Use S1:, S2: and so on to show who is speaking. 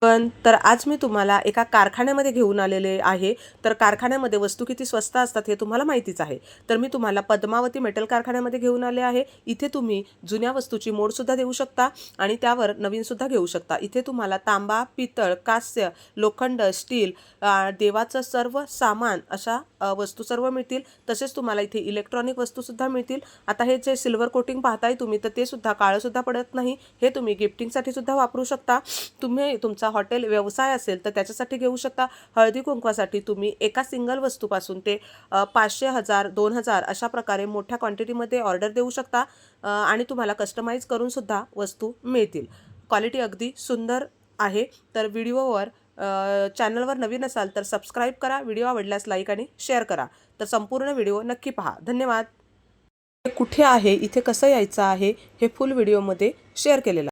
S1: पण तर आज मी तुम्हाला एका कारखान्यामध्ये घेऊन आलेले आहे. तर कारखान्यामध्ये वस्तू किती स्वस्त असतात हे तुम्हाला माहितीच आहे. तर मी तुम्हाला पद्मावती मेटल कारखान्यामध्ये घेऊन आले आहे. इथे तुम्ही जुन्या वस्तूची मोडसुद्धा देऊ शकता आणि त्यावर नवीनसुद्धा घेऊ शकता. इथे तुम्हाला तांबा, पितळ, कांस्य, लोखंड, स्टील, देवाचं सर्व सामान अशा वस्तू सर्व मिळतील. तसेच तुम्हाला इथे इलेक्ट्रॉनिक वस्तूसुद्धा मिळतील. आता हे जे सिल्वर कोटिंग पाहताय तुम्ही, तर ते सुद्धा काळंसुद्धा पडत नाही. हे तुम्ही गिफ्टिंगसाठी सुद्धा वापरू शकता. तुम्ही तुमचा हॉटेल व्यवसाय असेल तर त्याच्यासाठी घेऊ शकता. हळदी कुंकवासाठी तुम्ही एका सिंगल वस्तूपासून ते 500, 1000, 2000 अशा प्रकारे मोठ्या क्वांटिटीमध्ये ऑर्डर देऊ शकता आणि तुम्हाला कस्टमाइज करून सुद्धा वस्तू मिळतील. क्वालिटी अगदी सुंदर आहे. तर व्हिडिओवर चॅनलवर नवीन असाल तर सबस्क्राईब करा. व्हिडिओ आवडल्यास लाईक आणि शेअर करा. तर संपूर्ण व्हिडिओ नक्की पहा. धन्यवाद. कुठे आहे, इथे कसं यायचं आहे, हे फुल व्हिडिओमध्ये शेअर केलेलं